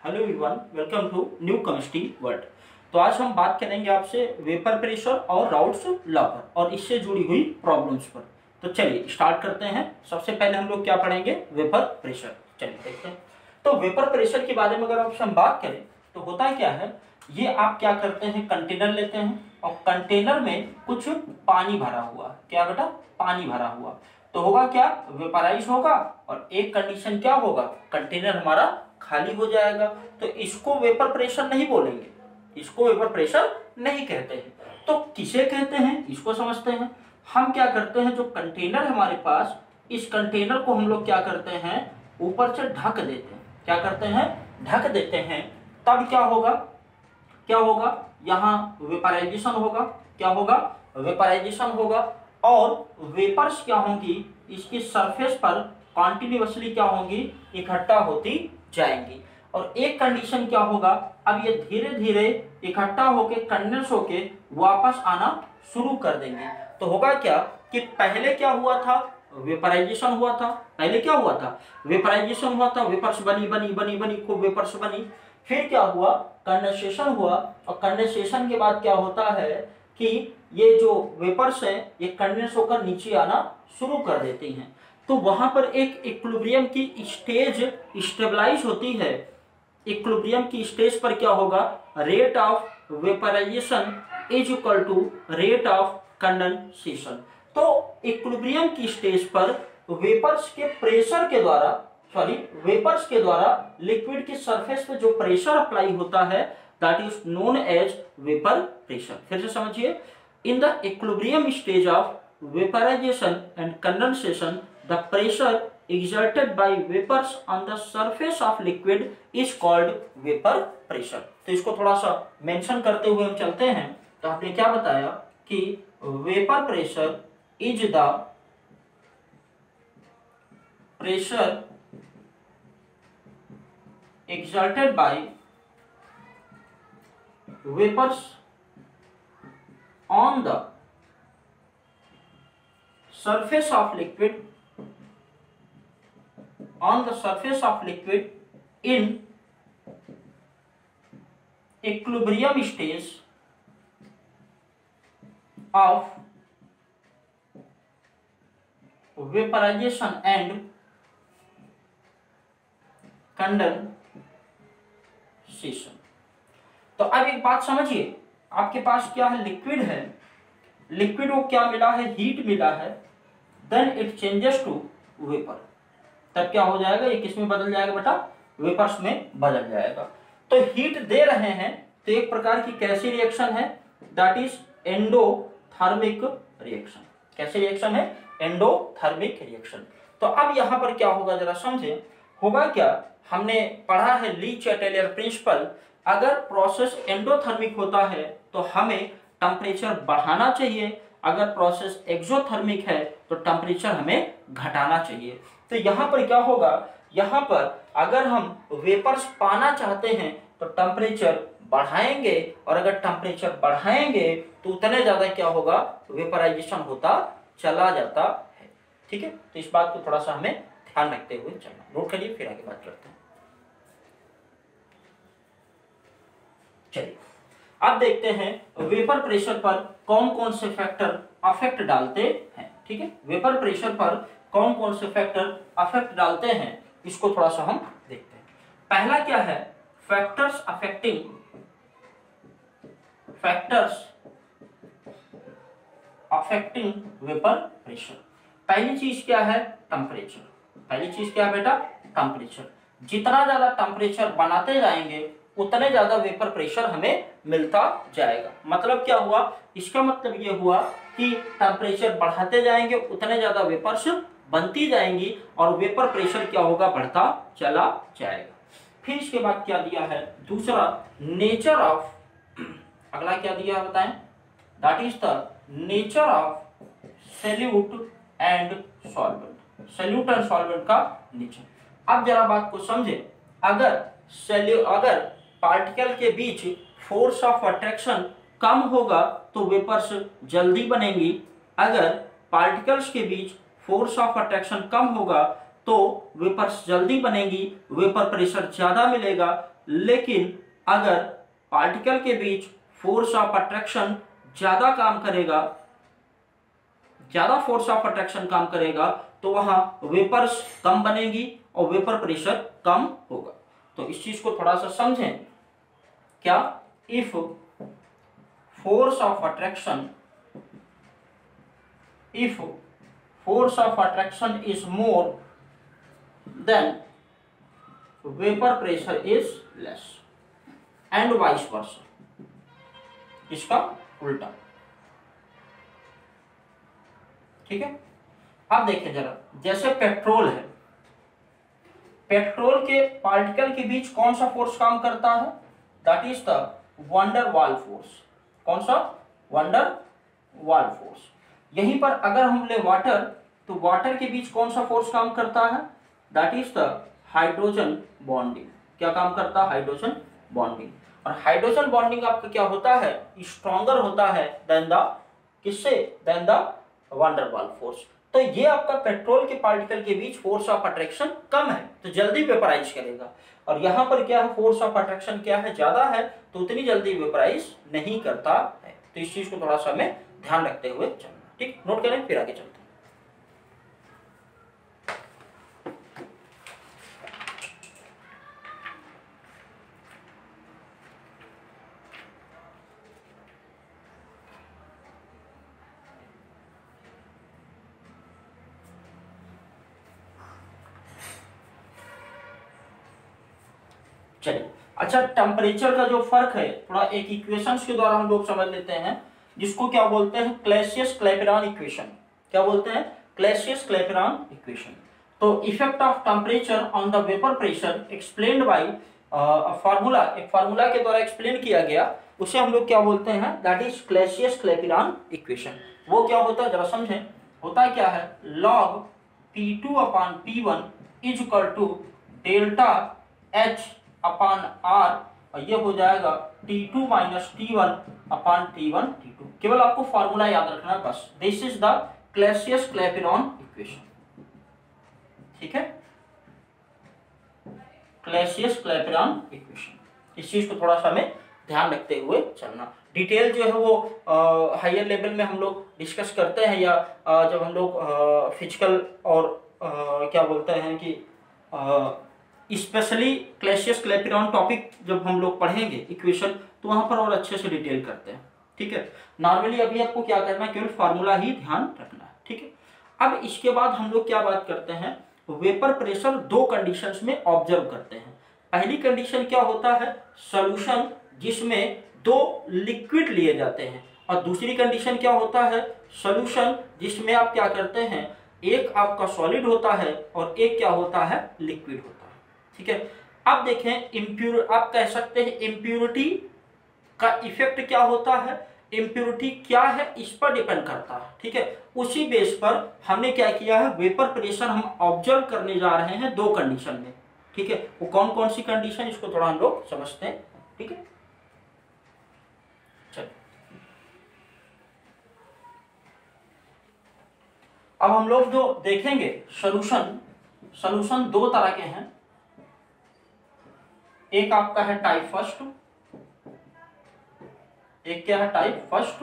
Hello everyone, welcome to new chemistry world. तो आज हम बात करेंगे आपसे वेपर प्रेशर और राउल्ट्स लॉ पर और इससे जुड़ी हुई प्रॉब्लम्स पर। तो चलिए स्टार्ट करते हैं। सबसे पहले हम लोग क्या पढ़ेंगे? Vapour pressure. चलिए देखते हैं। तो वेपर प्रेशर के बारे में अगर आपसे हम बात करें तो होता क्या है, ये आप क्या करते हैं, कंटेनर लेते हैं और कंटेनर में कुछ पानी भरा हुआ। क्या बेटा? पानी भरा हुआ। तो होगा क्या? वेपराइज होगा और एक कंडीशन क्या होगा, कंटेनर हमारा खाली हो जाएगा। तो इसको वेपर प्रेशर नहीं बोलेंगे, इसको वेपर प्रेशर नहीं कहते हैं। तो किसे कहते हैं इसको समझते हैं। हम क्या करते हैं, जो कंटेनर हमारे पास, इस कंटेनर को हम लोग क्या करते हैं, ऊपर से ढक देते हैं। क्या करते हैं? ढक देते हैं। तब क्या होगा, क्या होगा, यहाँ वेपराइजेशन होगा। क्या होगा? वेपराइजेशन होगा और वेपर्स क्या होंगी, इसकी सरफेस पर कॉन्टिन्यूअसली क्या होंगी, इकट्ठा होती जाएंगी। और एक कंडीशन क्या होगा, अब ये धीरे धीरे इकट्ठा होके कंडेंस होके वापस आना शुरू कर देंगे। तो होगा क्या कि पहले क्या हुआ था, वेपराइजेशन हुआ था। पहले क्या हुआ था? वेपराइजेशन हुआ था, वेपर्स बनी बनी बनी बनी खूब वेपर्स बनी। फिर क्या हुआ, कंडेंसेशन हुआ और कंडेंसेशन के बाद क्या होता है कि ये जो वेपर्स हैं ये कंडेंस होकर नीचे आना शुरू कर देती हैं। तो वहां पर एक इक्विलिब्रियम की स्टेज स्टेबलाइज होती है। इक्विलिब्रियम की स्टेज पर क्या होगा, rate of vaporisation is equal to rate of condensation. तो इक्विलिब्रियम की स्टेज पर वेपर्स के प्रेशर के द्वारा, वेपर्स के द्वारा लिक्विड की सरफेस पे जो प्रेशर अप्लाई होता है, that is known as vapour pressure. फिर से समझिए, in the equilibrium stage of vaporisation and condensation, the pressure exerted by vapors on the surface of liquid is called vapor pressure। तो इसको थोड़ा सा मेंशन करते हुए हम चलते हैं। तो आपने क्या बताया कि vapour pressure is the pressure exerted by vapors on the surface of liquid, on the surface of liquid in equilibrium stage of vaporization and condensation. तो अब एक बात समझिए, आपके पास क्या है, लिक्विड है, लिक्विड को क्या मिला है, हीट मिला है, then it changes to vapour. तब क्या हो जाएगा, ये किस में बदल जाएगा बेटा? वेपर्स में बदल जाएगा। तो हीट दे रहे हैं तो एक प्रकार की कैसी रिएक्शन है, दैट इज एंडोथर्मिक रिएक्शन। कैसी रिएक्शन है? Endothermic reaction. तो अब यहां पर क्या होगा जरा समझे। होगा क्या, हमने पढ़ा है ली चैटेलियर प्रिंसिपल, अगर प्रोसेस एंडोथर्मिक होता है तो हमें टेम्परेचर बढ़ाना चाहिए, अगर प्रोसेस एक्सोथर्मिक है तो टेम्परेचर हमें घटाना चाहिए। तो यहाँ पर क्या होगा, यहाँ पर अगर हम वेपर्स पाना चाहते हैं तो टेम्परेचर बढ़ाएंगे और अगर टेम्परेचर बढ़ाएंगे तो उतने ज्यादा क्या होगा, वेपराइजेशन होता चला जाता है। ठीक है, तो इस बात को थोड़ा सा हमें ध्यान रखते हुए चलना। नोट करिए, फिर आगे बात करते हैं। चलिए अब देखते हैं वेपर प्रेशर पर कौन कौन से फैक्टर अफेक्ट डालते हैं। ठीक है, वेपर प्रेशर पर कौन कौन से फैक्टर अफेक्ट डालते हैं, इसको थोड़ा सा हम देखते हैं। पहला क्या है, फैक्टर्स अफेक्टिंग वेपर प्रेशर। पहली चीज क्या है, टेम्परेचर। पहली चीज क्या है बेटा, टेम्परेचर। जितना ज्यादा टेम्परेचर बनाते जाएंगे उतने ज्यादा वेपर प्रेशर हमें मिलता जाएगा। मतलब क्या हुआ, इसका मतलब ये हुआ कि टेम्परेचर बढ़ाते जाएंगे उतने ज्यादा वेपर्स बनती जाएंगी और वेपर प्रेशर क्या होगा, बढ़ता चला जाएगा। फिर इसके बाद क्या दिया है, दूसरा नेचर ऑफ, अगला क्या दिया है बताएं, that is the nature of solute and solvent. Solute and solvent का नेचर। अब जरा बात को समझे, अगर पार्टिकल के बीच फोर्स ऑफ अट्रैक्शन कम होगा तो वेपर्स जल्दी बनेंगी, अगर पार्टिकल्स के बीच फोर्स ऑफ अट्रैक्शन कम होगा तो वेपर्स जल्दी बनेंगी, वेपर प्रेशर ज्यादा मिलेगा लेकिन अगर पार्टिकल के बीच फोर्स ऑफ अट्रैक्शन ज्यादा काम करेगा, ज्यादा फोर्स ऑफ अट्रैक्शन काम करेगा, तो वहां वेपर्स कम बनेगी और वेपर प्रेशर कम होगा। तो इस चीज को थोड़ा सा समझें। क्या? If force of attraction is more than vapour pressure is less and vice versa, इसका उल्टा। ठीक है, अब देखिए जरा, जैसे पेट्रोल है, पेट्रोल के पार्टिकल के बीच कौन सा फोर्स काम करता है? That is the van der Waals force. कौन सा? Wonder Waals force. यहीं पर अगर हम ले वाटर, तो वाटर के बीच कौन सा फोर्स काम करता है? That is the hydrogen bonding. क्या काम करता है? Hydrogen bonding. और हाइड्रोजन बॉन्डिंग आपका क्या होता है? स्ट्रॉन्गर होता है देन द, किससे? Than the van der Waals force. तो ये आपका पेट्रोल के पार्टिकल के बीच फोर्स ऑफ अट्रैक्शन कम है तो जल्दी वेपराइज करेगा, और यहाँ पर क्या है? फोर्स ऑफ अट्रैक्शन क्या है? ज्यादा है, तो उतनी जल्दी वेपराइज नहीं करता है। तो इस चीज को थोड़ा सा हमें ध्यान रखते हुए चलना। ठीक, नोट करें, फिर आगे चलते हैं। चलिए, अच्छा, टेम्परेचर का जो फर्क है थोड़ा एक इक्वेशंस के द्वारा हम लोग समझ लेते हैं, जिसको क्या बोलते हैं? क्लैसियस-क्लैपेरॉन इक्वेशन। क्या बोलते हैं? क्लैसियस-क्लैपेरॉन इक्वेशन। तो effect of temperature on the vapour pressure explained bye formula, एक फार्मूला के द्वारा एक्सप्लेन किया गया, उसे हम लोग क्या बोलते हैं? That is Clausius Clapeyron equation. वो क्या होता है जरा समझें। होता क्या है? log P2 upon P1 is equal to delta H upon R, और ये हो जाएगा T2 minus T1 upon T1 T2। केवल आपको फॉर्मूला याद रखना है बस। This is the Clausius Clapeyron equation. ठीक है, क्लैसियस-क्लैपेरॉन इक्वेशन। इस चीज को थोड़ा सा हमें ध्यान रखते हुए चलना। डिटेल जो है वो हायर लेवल में हम लोग डिस्कस करते हैं, या जब हम लोग फिजिकल और क्या बोलते हैं कि स्पेशली क्लैसियस-क्लैपेरॉन टॉपिक जब हम लोग पढ़ेंगे इक्वेशन, तो वहां पर और अच्छे से डिटेल करते हैं। ठीक है, नॉर्मली अभी आपको क्या करना है? केवल फार्मूला ही ध्यान रखना है। ठीक है, अब इसके बाद हम लोग क्या बात करते हैं? वेपर प्रेशर दो कंडीशंस में ऑब्जर्व करते हैं। पहली कंडीशन क्या होता है? सॉल्यूशन जिसमें दो लिक्विड लिए जाते हैं, और दूसरी कंडीशन क्या होता है? सॉल्यूशन जिसमें आप क्या करते हैं? एक आपका सॉलिड होता है और एक क्या होता है? लिक्विड होता है। ठीक है, अब देखें, इम्प्योर, आप कह सकते हैं इम्प्योरिटी का इफेक्ट क्या होता है? इम्प्योरिटी क्या है इस पर डिपेंड करता है। ठीक है, उसी बेस पर हमने क्या किया है? वेपर प्रेशर हम ऑब्जर्व करने जा रहे हैं दो कंडीशन में। ठीक है, वो कौन कौन सी कंडीशन, इसको थोड़ा हम लोग समझते हैं। ठीक है, चलिए, अब हम लोग जो देखेंगे सॉल्यूशन दो तरह के हैं। एक आपका है टाइप फर्स्ट, एक क्या है? टाइप फर्स्ट,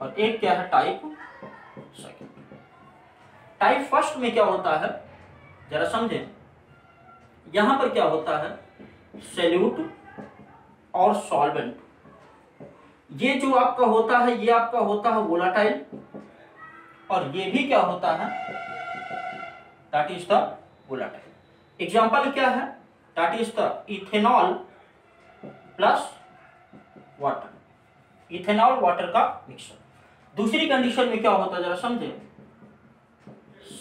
और एक क्या है? Type second. टाइप फर्स्ट में क्या होता है जरा समझें। यहां पर क्या होता है? सॉल्यूट और सॉल्वेंट, ये जो आपका होता है ये आपका होता है वोलाटाइल, और ये भी क्या होता है? That is the volatile. Example क्या है? That is the ethanol plus water, ethanol water का मिक्सचर। दूसरी कंडीशन में क्या होता है जरा समझे?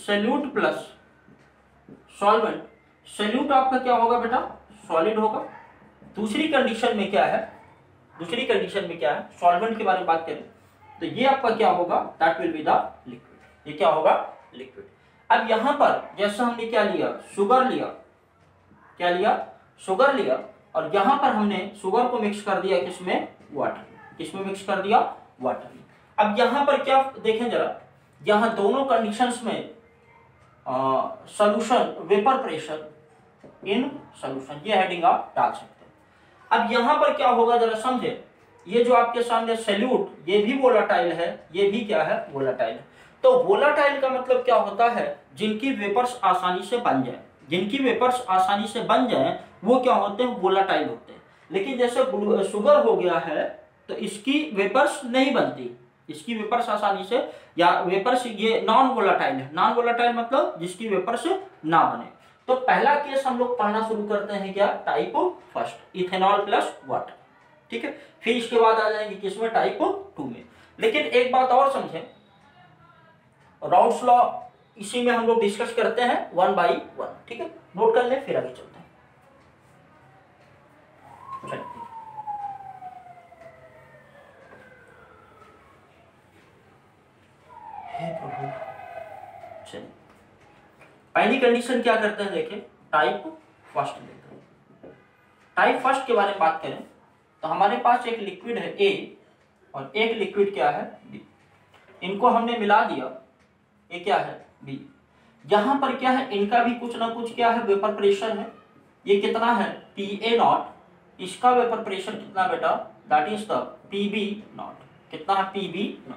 Solute plus solvent. सॉल्यूट आपका क्या होगा बेटा? सॉलिड होगा। दूसरी कंडीशन में क्या है? दूसरी कंडीशन में क्या है? सॉल्वेंट के बारे में बात करें तो ये आपका क्या होगा? That will be the liquid. ये क्या होगा? लिक्विड। अब यहां पर जैसा हमने क्या लिया? शुगर लिया। क्या लिया? शुगर लिया, और यहां पर हमने शुगर को मिक्स कर दिया किसमें? वाटर। किसमें मिक्स कर दिया? वाटर। अब यहां पर क्या देखें जरा, यहां दोनों कंडीशंस में solution vapour pressure in solution, ये हेडिंग आप डाल सकते हैं। अब यहां पर क्या होगा जरा समझे, ये जो आपके सामने सैल्यूट ये भी वोलाटाइल है, ये भी क्या है वोलाटाइल है। तो वोलाटाइल का मतलब क्या होता है, जिनकी वेपर्स आसानी से बन जाए, जिनकी वेपर्स आसानी से बन जाए वो क्या होते हैं, वोलाटाइल होते हैं। लेकिन जैसे शुगर हो गया है तो इसकी वेपर्स नहीं बनती, इसकी वेपर्स आसानी से, या वेपर्स ये नॉन वोलाटाइल है। नॉन वोलाटाइल मतलब जिसकी वेपर्स ना बने। तो पहला केस हम लोग पढ़ना शुरू करते हैं क्या, type first, ethanol plus water, ठीक है। फिर इसके बाद आ जाएंगे किसमें, टाइप 2 में। लेकिन एक बात और समझें, राउल्ट्स लॉ इसी में हम लोग डिस्कस करते हैं 1 by 1, ठीक है। नोट कर ले, फिर आगे चलते हैं। चलिए पहली कंडीशन क्या करते हैं, देखिए टाइप फर्स्ट लेते हैं। टाइप फर्स्ट के बारे में बात करें तो हमारे पास एक लिक्विड है ए और एक लिक्विड क्या है बी, इनको हमने मिला दिया, ये क्या है बी। यहां पर क्या है, इनका भी कुछ ना कुछ क्या है वेपर प्रेशर है। ये कितना है PA0, इसका वेपर प्रेशर कितना बेटा, दैट इज द PB0, कितना है PB0।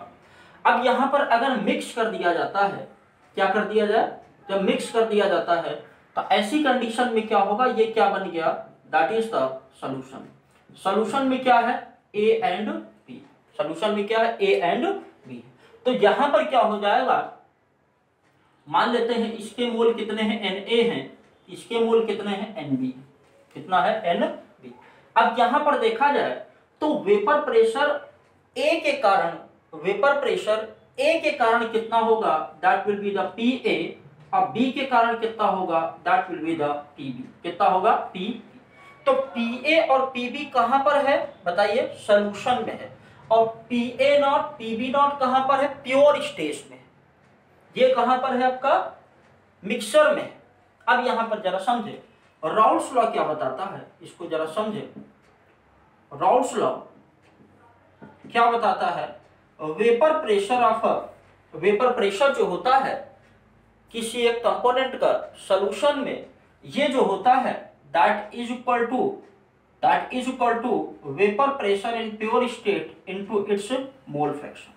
अब यहां पर अगर मिक्स कर दिया जाता है, क्या कर दिया जाए, जब मिक्स कर दिया जाता है तो ऐसी कंडीशन में क्या होगा, ये क्या बन गया, that is the solution. Solution में क्या है A एंड B, सॉल्यूशन में क्या है A एंड B। तो यहां पर क्या हो जाएगा, मान लेते हैं इसके मोल कितने हैं Na हैं, इसके मोल कितने हैं Nb, कितना है Nb। अब यहां पर देखा जाए तो वेपर प्रेशर A के कारण, वेपर प्रेशर A के कारण कितना होगा, that will be the PA, अब B के कारण कितना होगा, that will be the PB, कितना होगा PB। तो PA और PB कहां पर है बताइए, सॉल्यूशन में है। और PA0 PB0 कहां पर है, प्योर स्टेज में, ये कहां पर है आपका मिक्सचर में। अब यहां पर जरा समझे राउल्ट्स लॉ क्या बताता है, इसको जरा समझे। राउल्ट्स लॉ क्या बताता है, vapour pressure of, vapour pressure जो होता है किसी एक कंपोनेंट का सॉल्यूशन में, ये जो होता है that is equal to vapour pressure in pure state into its mole fraction.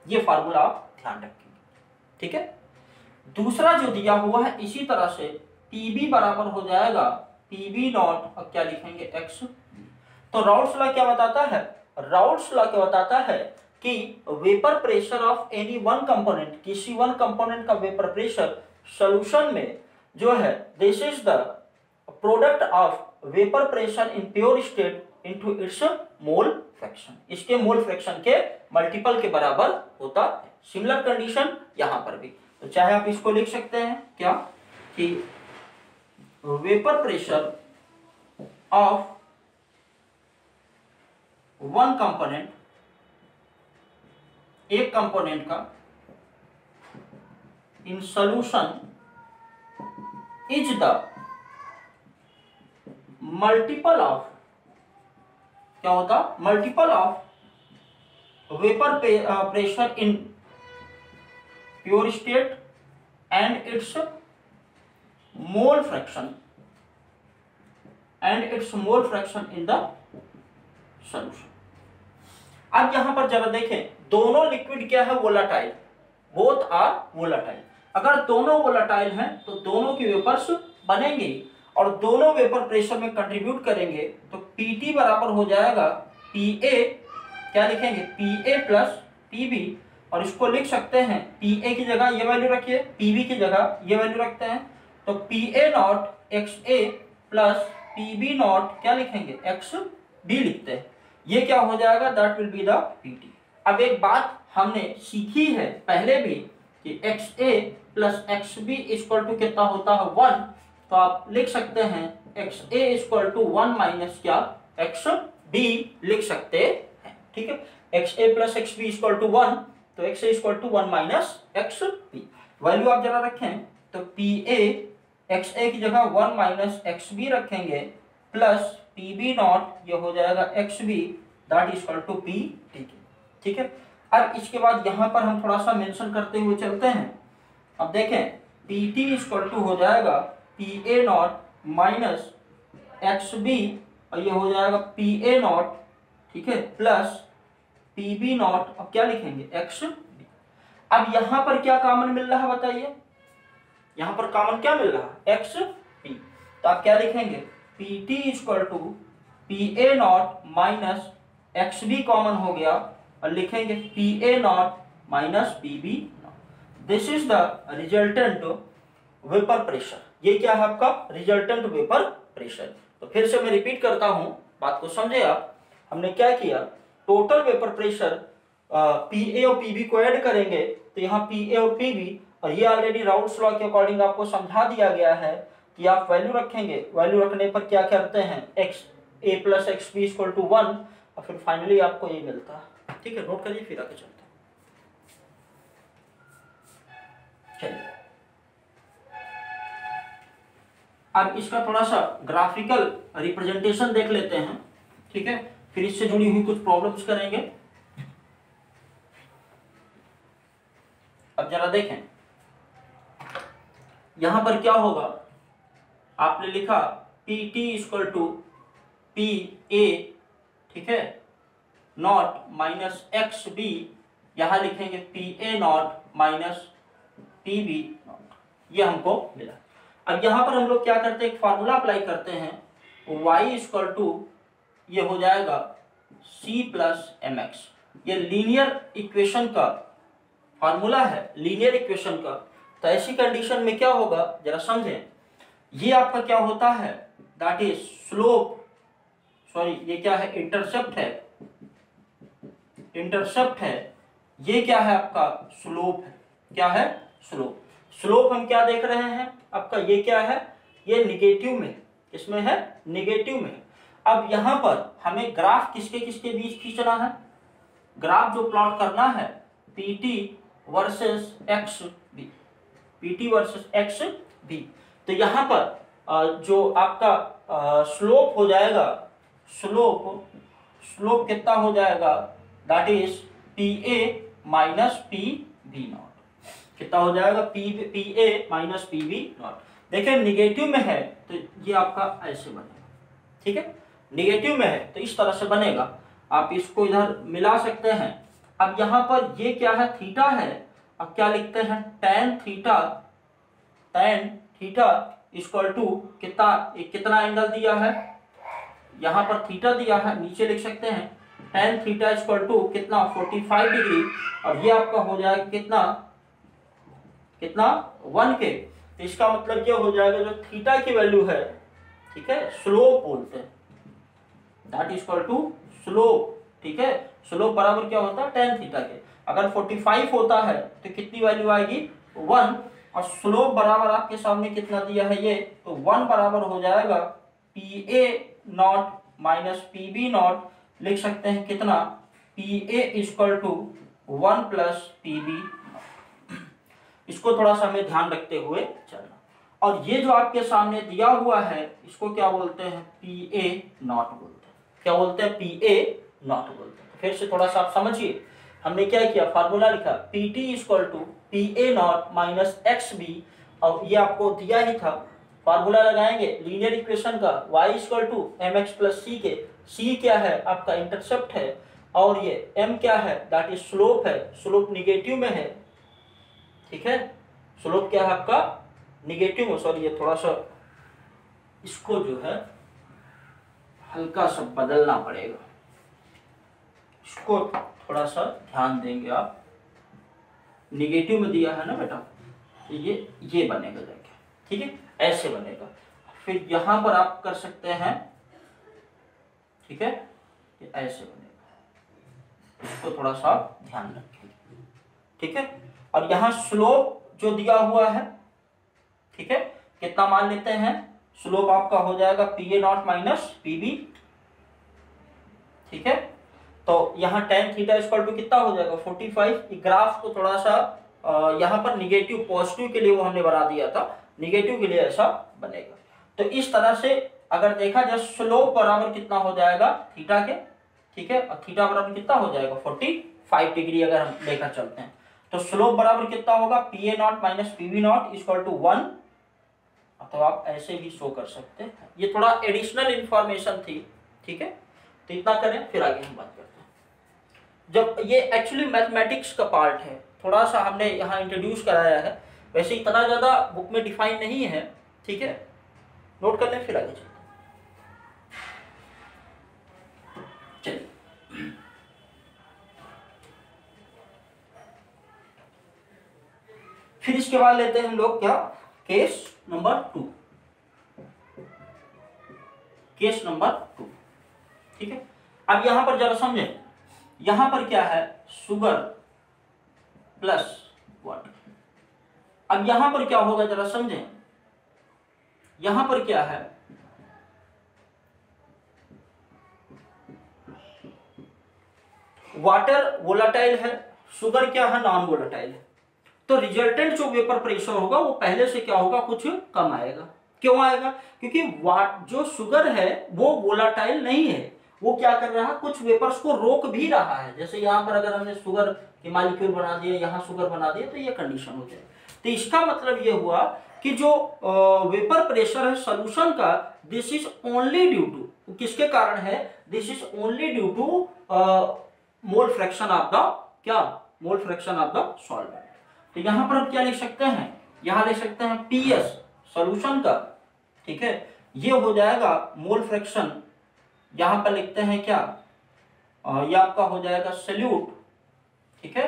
ये फार्मूला आप ध्यान रखेंगे, ठीक है। दूसरा जो दिया हुआ है इसी तरह से PB बराबर हो जाएगा PB0, और क्या लिखेंगे x। तो राउल्ट्स लॉ क्या बताता है, राउल्ट्स लॉ क्या बताता है कि vapour pressure of any one component, किसी वन कंपोनेंट का वेपर प्रेशर सॉल्यूशन में जो है, this is the product of vapour pressure in pure state into its mole fraction, इसके मोल फ्रैक्शन के मल्टीपल के बराबर होता है। सिमिलर कंडीशन यहां पर भी, तो चाहे आप इसको लिख सकते हैं क्या कि vapour pressure of one component, एक कंपोनेंट का in solution is the multiple of, क्या होता, multiple of vapour pressure in pure state and it's mole fraction, in the solution. अब यहां पर जरा देखें, दोनों लिक्विड क्या है वोलाटाइल, बोथ आर वोलाटाइल। अगर दोनों वोलाटाइल हैं तो दोनों की वेपर्स बनेंगे और दोनों वेपर प्रेशर में कंट्रीब्यूट करेंगे। तो PT बराबर हो जाएगा PA, क्या लिखेंगे PA प्लस PB, और इसको लिख सकते हैं PA की जगह ये वैल्यू रखिए, PB की जगह ये वैल्यू रखते हैं। तो PA0 XA प्लस PB0 क्या लिखेंगे XB लिखते हैं, ये क्या हो जाएगा, that will be the PT। अब एक बात हमने सीखी है पहले भी कि XA plus XB equal to कितना होता है 1, तो आप लिख सकते हैं XA इक्वल टू 1 माइनस क्या XB लिख सकते हैं, ठीक है। XA plus XB equal to 1, तो XA equal to 1 minus XB, value आप जरा रखें तो PA XA की जगह 1 माइनस XB रखेंगे प्लस PB0, ये हो जाएगा XB, that is equal to P, ठीक है। अब इसके बाद यहां पर हम थोड़ा सा मेंशन करते हुए चलते हैं। अब देखें PT इक्वल टू हो जाएगा PA0 माइनस XB और ये हो जाएगा पी ए नॉट, ठीक है, प्लस पी बी नॉट। अब क्या लिखेंगे एक्स बी। अब यहां पर क्या कॉमन मिल रहा है बताइए, यहां पर कॉमन क्या मिल रहा है एक्स पी, तो आप क्या लिखेंगे P T equal to P A naught minus X B common हो गया और लिखेंगे P A naught minus P B naught. This is the resultant vapour pressure. ये क्या है आपका रिजल्टेंट वेपर प्रेशर। तो फिर से मैं रिपीट करता हूं, बात को समझे आप। हमने क्या किया, total vapour pressure P A और पी बी को ऐड करेंगे तो यहाँ पी ए और पी बी, और ये ऑलरेडी राउल्स लॉ के अकॉर्डिंग आपको समझा दिया गया है कि आप वैल्यू रखेंगे, वैल्यू रखने पर क्या करते हैं X A plus X B equal to 1 और फिर फाइनली आपको ये मिलता है। ठीक है, नोट करिए फिर आगे चलते हैं। चलिए अब इसका थोड़ा सा ग्राफिकल रिप्रेजेंटेशन देख लेते हैं, ठीक है, फिर इससे जुड़ी हुई कुछ प्रॉब्लम्स करेंगे। अब जरा देखें यहां पर क्या होगा, आपने लिखा P T equal to P A, ठीक है, नॉट माइनस एक्स बी, यहां लिखेंगे P A naught minus P B naught, ये हमको मिला। अब यहां पर हम लोग क्या करते हैं, एक फार्मूला अप्लाई करते हैं, y इक्वल टू ये हो जाएगा c प्लस एम एक्स। ये लीनियर इक्वेशन का फार्मूला है, लीनियर इक्वेशन का। तो ऐसी कंडीशन में क्या होगा जरा समझें, ये आपका क्या होता है दैट इज स्लोप, सॉरी ये क्या है इंटरसेप्ट है, इंटरसेप्ट है, ये क्या है आपका स्लोप है, क्या है स्लोप। स्लोप हम क्या देख रहे हैं आपका, ये क्या है, ये निगेटिव में, इसमें है निगेटिव में। अब यहां पर हमें ग्राफ किसके किसके बीच खींचना है, ग्राफ जो प्लॉट करना है PT versus X B, PT versus X B. तो यहां पर जो आपका स्लोप हो जाएगा, स्लोप कितना हो जाएगा that is P A minus P B naught, कितना हो जाएगा P A minus P B naught. देखिए निगेटिव में है तो ये आपका ऐसे बनेगा, ठीक है, निगेटिव में है तो इस तरह से बनेगा। आप इसको इधर मिला सकते हैं। अब यहां पर ये क्या है थीटा है, अब क्या लिखते हैं tan थीटा इक्वल टू कितना एंगल दिया है, यहां पर थीटा दिया है, नीचे लिख सकते हैं tan थीटा इक्वल टू कितना 45 डिग्री, और ये आपका हो जाएगा कितना 1 के। तो इसका मतलब ये हो जाएगा जो थीटा की वैल्यू है, ठीक है, स्लोप बोलते हैं, that is equal to slope, ठीक है, स्लोप बराबर क्या होता है tan थीटा के। अगर 45 होता है तो कितनी वैल्यू आएगी 1, और स्लोप बराबर आपके सामने कितना दिया है ये, तो 1 बराबर हो जाएगा P A naught minus P B naught, लिख सकते हैं कितना P A equal to 1 plus P B. इसको थोड़ा सा हमें ध्यान रखते हुए चलना। और ये जो आपके सामने दिया हुआ है इसको क्या बोलते हैं पी ए नॉट बोलते हैं, क्या बोलते हैं पी ए नॉट बोलते हैं। फिर से थोड़ा सा आप समझिए, हमने क्या किया फार्मूला लिखा P T equal to P A naught minus X B, और ये आपको दिया ही था, फार्मूला लगाएंगे लीनियर इक्वेशन का y equal to M X plus C के। c क्या है आपका इंटरसेप्ट है, और ये m क्या है दैट इज स्लोप है, स्लोप निगेटिव में है, ठीक है, स्लोप क्या है आपका निगेटिव में। सॉरी ये थोड़ा सा इसको जो है हल्का सा बदलना पड़ेगा, इसको थोड़ा सा ध्यान देंगे आप, निगेटिव में दिया है ना बेटा, तो ये बनेगा जाके, ठीक है, ऐसे बनेगा। फिर यहां पर आप कर सकते हैं, ठीक है, ये ऐसे बनेगा, इसको थोड़ा सा ध्यान रखें, ठीक है। और यहां स्लोप जो दिया हुआ है, ठीक है, कितना मान लेते हैं, स्लोप आपका हो जाएगा P A naught minus P B, ठीक है। तो यहाँ tan थीटा इक्वल टू कितना हो जाएगा 45। ग्राफ को थोड़ा सा यहाँ पर निगेटिव पॉजिटिव के लिए वो हमने बना दिया था, निगेटिव के लिए ऐसा बनेगा। तो इस तरह से अगर देखा जाए स्लोप बराबर कितना हो जाएगा थीटा के, ठीक है, और थीटा बराबर कितना हो जाएगा 45 डिग्री अगर हम लेकर चलते हैं, तो स्लोप बराबर कितना होगा P A naught minus P B naught equal to 1। तो आप ऐसे भी शो कर सकते हैं। ये थोड़ा एडिशनल इंफॉर्मेशन थी ठीक है, तो इतना करें, फिर आगे हम बात करते हैं। जब ये एक्चुअली मैथमेटिक्स का पार्ट है, थोड़ा सा हमने यहाँ इंट्रोड्यूस कराया है, वैसे इतना ज़्यादा बुक में डिफाइन नहीं है, ठीक है, नोट कर लें, फिर आगे चलते हैं। चलिए, फिर इसके बाद लेते हैं हम लोग क्या, केस नंबर 2, केस नंबर 2, ठीक है। अब यहां पर जरा समझें, यहां पर क्या है, शुगर प्लस वाटर। अब यहां पर क्या होगा जरा समझें, यहां पर क्या है, वाटर वोलाटाइल है, शुगर क्या है, नॉन वोलाटाइल है, तो रिजल्टेंट जो वेपर प्रेशर होगा वो पहले से क्या होगा, कुछ कम आएगा। क्यों आएगा, क्योंकि जो शुगर है वो वोलाटाइल नहीं है, वो क्या कर रहा है, कुछ वेपर्स को रोक भी रहा है। जैसे यहाँ पर अगर हमने शुगर के मॉलिक्यूल बना दिए, यहाँ शुगर बना दिए, तो ये कंडीशन हो जाए। तो इसका मतलब ये हुआ कि जो वेपर प्रेशर है सोल्यूशन का, this is only due to, किसके कारण है, this is only due to mole fraction of the, क्या, mole fraction of the solvent. तो यहां पर हम क्या लिख सकते हैं, यहां लिख सकते हैं पीएस सॉल्यूशन का, ठीक है, ये हो जाएगा मोल फ्रैक्शन, यहां पर लिखते हैं क्या, ये आपका हो जाएगा सैल्यूट, ठीक है,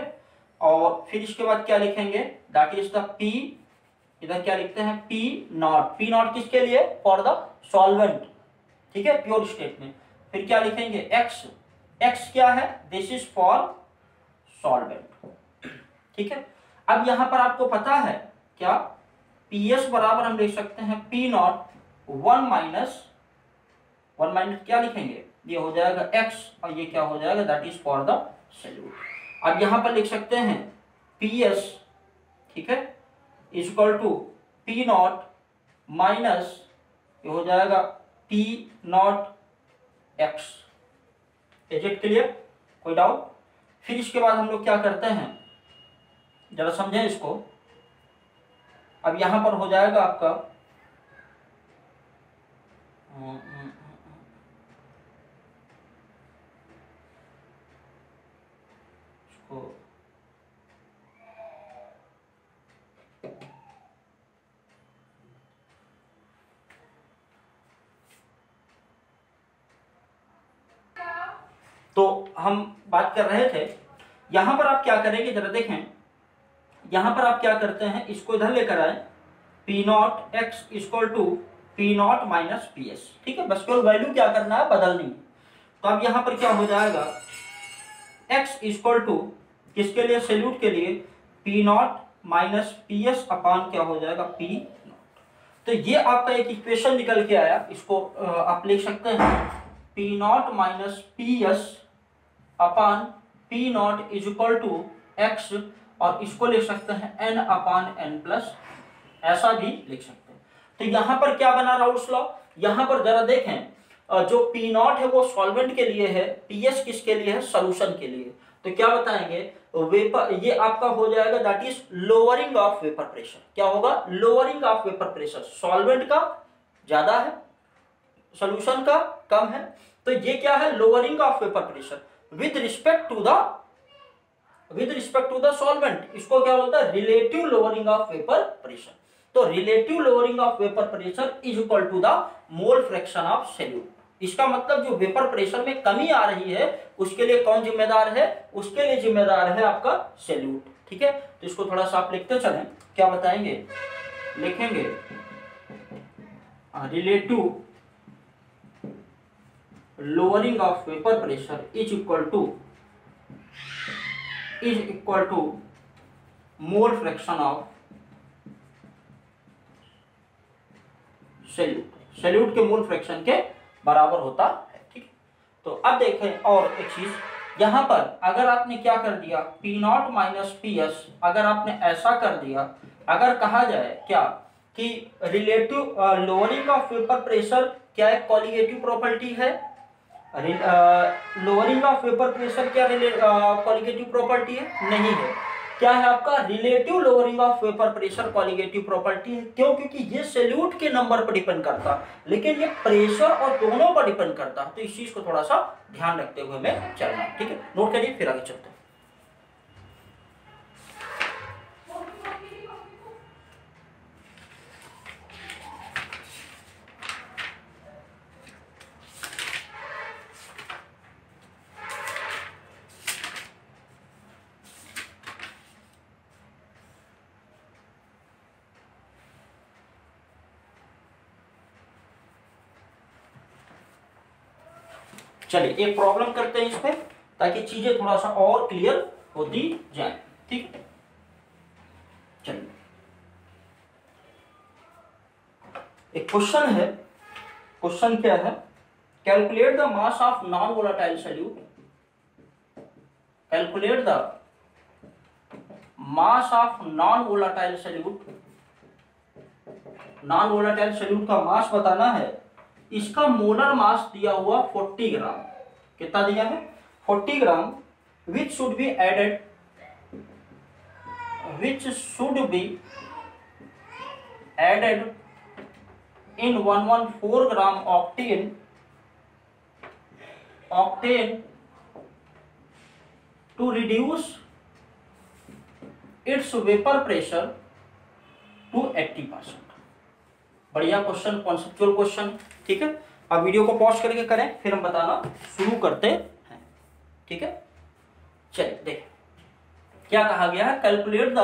और फिर इसके बाद क्या लिखेंगे, दैट इज द पी, इधर क्या लिखते हैं पी नॉट, पी नॉट किसके लिए, फॉर द सॉल्वेंट, ठीक है, प्योर स्टेट में। फिर क्या लिखेंगे एक्स, एक्स क्या है, दिस इज फॉर सॉल्वेंट, ठीक है। अब यहां पर आपको पता है क्या, पीएस बराबर हम लिख सकते हैं पी नॉट 1 माइनस क्या लिखेंगे, ये हो जाएगा एक्स, और ये क्या हो जाएगा, that is for the solute. अब यहां पर लिख सकते हैं पीएस, ठीक है, is equal to P naught minus, ये हो जाएगा P naught X. Is it clear, कोई डाउट। फिर इसके बाद हम लोग क्या करते हैं, जरा समझें इसको। अब यहां पर हो जाएगा आपका इसको तो हम बात कर रहे थे, यहां पर आप क्या करेंगे जरा देखें, यहां पर आप क्या करते हैं, इसको इधर लेकर आए, P naught X equal to P naught minus P S, ठीक है, बस केवल वैल्यू क्या करना है, बदलनी है। तो अब यहां पर क्या हो जाएगा, एक्स इक्वल टू किसके लिए, सैल्यूट के लिए, P naught minus P S अपान क्या हो जाएगा, पी नॉट। तो ये आपका एक इक्वेशन निकल के आया, इसको आप लिख सकते हैं P naught minus P S upon P naught is equal to X, और इसको लिख सकते हैं एन अपान एन प्लस, ऐसा भी लिख सकते हैं। तो यहां पर क्या बना राउल्स लॉ, यहां पर जरा देखें, जो पी नॉट है वो सॉल्वेंट के लिए है, पीएस किसके लिए है, सॉल्यूशन के लिए। तो क्या बताएंगे, वेपर, ये आपका हो जाएगा that is lowering of vapour pressure. क्या होगा, lowering of vapour pressure, solvent का ज्यादा है, सॉल्यूशन का कम है, तो ये क्या है, lowering of vapour pressure with respect to the solvent. इसको क्या बोलता है, relative lowering of vapour pressure. तो relative lowering of vapour pressure is equal to the mole fraction of solute. इसका मतलब जो वेपर प्रेशर में कमी आ रही है उसके लिए कौन जिम्मेदार है, उसके लिए जिम्मेदार है आपका सॉल्यूट, ठीक है। तो इसको थोड़ा सा आप लिखते चलें, क्या बताएंगे, लिखेंगे relative lowering of vapor pressure is equal to mole fraction of salute के मोल फ्रैक्शन के बराबर होता है, ठीक। तो अब देखें और एक चीज, यहां पर अगर आपने क्या कर दिया, P naught minus P S, अगर आपने ऐसा कर दिया, अगर कहा जाए क्या कि relative lowering of vapour pressure क्या एक कॉलिगेटिव प्रॉपर्टी है, लोअरिंग ऑफ वेपर प्रेशर क्या कॉलिगेटिव प्रॉपर्टी है, नहीं है। क्या है आपका relative lowering of vapour pressure colligative property है। क्यों? क्योंकि ये सैल्यूट के नंबर पर डिपेंड करता है, लेकिन ये प्रेशर और दोनों पर डिपेंड करता है। तो इस चीज को थोड़ा सा ध्यान रखते हुए हमें चलना है, ठीक है। नोट करिए, फिर आगे चलते हैं। चलिए एक प्रॉब्लम करते हैं इस पे, ताकि चीजें थोड़ा सा और क्लियर होती जाए, ठीक है। चलिए एक क्वेश्चन है। क्वेश्चन क्या है? Calculate the mass of non volatile solute. Calculate the mass of non volatile solute. Non volatile solute का मास बताना है। इसका मोलर मास दिया हुआ 40 ग्राम। कितना दिया है? 40 ग्राम, which should be added in 114 gram octane to reduce its vapor pressure to 80%। बढ़िया क्वेश्चन, कॉन्सेप्चुअल क्वेश्चन, ठीक है। अब वीडियो को पॉज करके करें, फिर हम बताना शुरू करते हैं, ठीक है। चलिए देखें क्या कहा गया है। Calculate the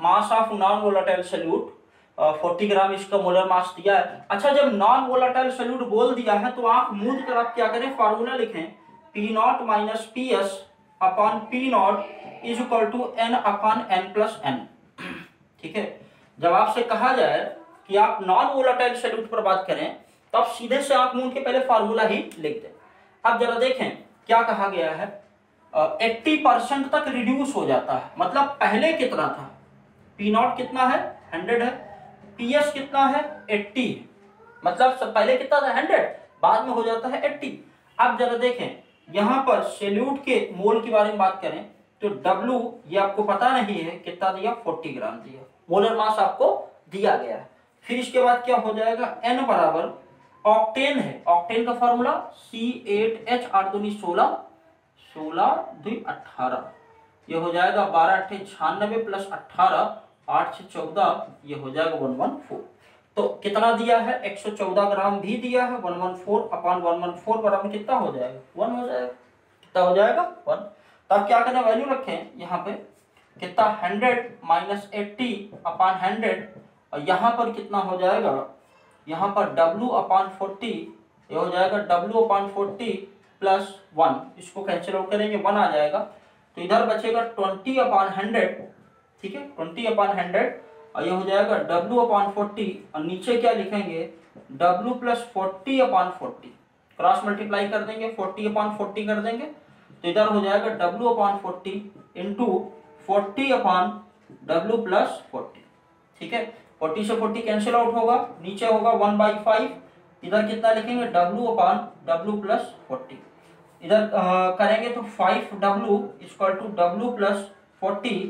mass of non volatile solute. 40 ग्राम इसका मोलर मास दिया है। अच्छा, जब नॉन वोलेटाइल सॉल्यूट बोल दिया है तो आप मूल कर आप क्या करें, फार्मूला लिखें P0 minus PS upon P0 is equal to N upon N plus N, ठीक है। जब आपसे कहा जाए कि आप नॉन वोलेटाइल सॉल्यूट पर बात करें तो आप सीधे से आंख मूंद के पहले फार्मूला ही लिख दें। अब जरा देखें क्या कहा गया है। 80% तक रिड्यूस हो जाता है। मतलब पहले कितना था? P0 कितना है? 100 है। PS कितना है? 80। मतलब सब पहले कितना था? 100, बाद में हो जाता है 80। अब जरा देखें यहां पर सॉल्यूट के मोल के बारे में बात करें तो W ये आपको पता नहीं है कितना दिया, 40 ग्राम दिया। मोलर मास आपको दिया गया है। फिर इसके बाद क्या हो जाएगा, N बराबर ऑक्टेन है। ऑक्टेन का फॉर्मूला C8H 8 दूनी 16, 16 2 18, ये हो जाएगा 12 8 96 प्लस 18 8 6 14, ये हो जाएगा 114। तो कितना दिया है? 114 ग्राम भी दिया है। 114 अपॉन 114 बराबर कितना हो जाएगा? 1 हो जाएगा। कितना हो जाएगा? 1। तब क्या करना, वैल्यू रखें यहाँ पे कितना, 100 माइनस 80 अपॉन 100, और यहाँ पर कितना हो जाएगा, यहाँ पर W अपॉन 40, ये हो जाएगा W अपॉन 40 प्लस 1, इसको कैंसिल आउट करेंगे 1 आ जाएगा। तो इधर बचेगा 20 अपॉन 100, ठीक है, 20 अपॉन 100, और ये हो जाएगा W अपॉन 40, और नीचे क्या लिखेंगे, W plus 40 upon 40, cross multiply कर देंगे, 40 अपॉन 40 कर देंगे, तो इधर हो जाएगा W upon 40 into 40 upon W plus 40, ठीक है। 40 से 40 कैंसिल आउट होगा, नीचे होगा 1/5, इधर कितना लिखेंगे, W अपॉन W प्लस 40, इधर करेंगे तो 5W equal to W plus 40,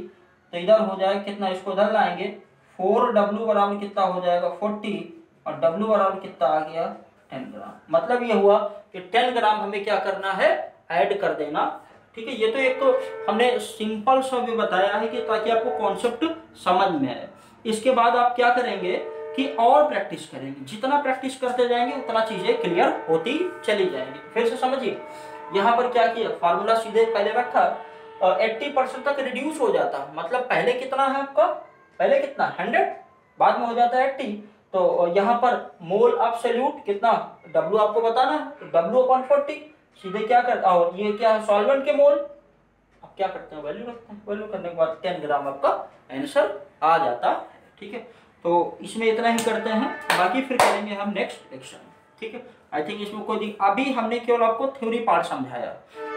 तो इधर हो जाएगा कितना, इसको इधर लाएंगे 4W बराबर कितना हो जाएगा 40, और W बराबर कितना आ गया 10 ग्राम। मतलब ये हुआ कि 10 ग्राम हमें क्या करना है, ऐड कर देना, ठीक है। ये तो एक तो हमने सिंपल सा भी बताया है कि ताकि आपको कॉन्सेप्ट समझ में आए। इसके बाद आप क्या करेंगे कि और प्रैक्टिस करेंगे। जितना प्रैक्टिस करते जाएंगे उतना चीजें क्लियर होती चली जाएंगी। फिर से समझिए, यहाँ पर क्या किया, फार्मूला सीधे पहले रखा, 80% तक रिड्यूस हो जाता। मतलब पहले कितना है आपका, पहले कितना 100, बाद में हो जाता है 80। तो यहाँ पर मोल ऑफ सॉल्यूट कितना, W आपको बताना है, तो W अपॉन 40 सीधे क्या करता, और ये क्या है सॉल्वेंट के मोल, अब क्या करते हैं, वैल्यू रखते हैं। वैल्यू करने के बाद 10 ग्राम आपका आंसर आ जाता है, ठीक है। तो इसमें इतना ही करते हैं, बाकी फिर करेंगे हम नेक्स्ट लेक्चर, ठीक है। आई थिंक इसमें कोई अभी हमने केवल आपको थ्योरी पार्ट समझाया,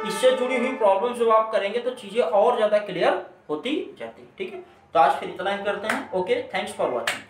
इससे जुड़ी हुई प्रॉब्लम जब आप करेंगे तो चीजें और ज्यादा क्लियर होती जाती, ठीक है। तो आज फिर इतना ही करते हैं। Okay, thanks for watching.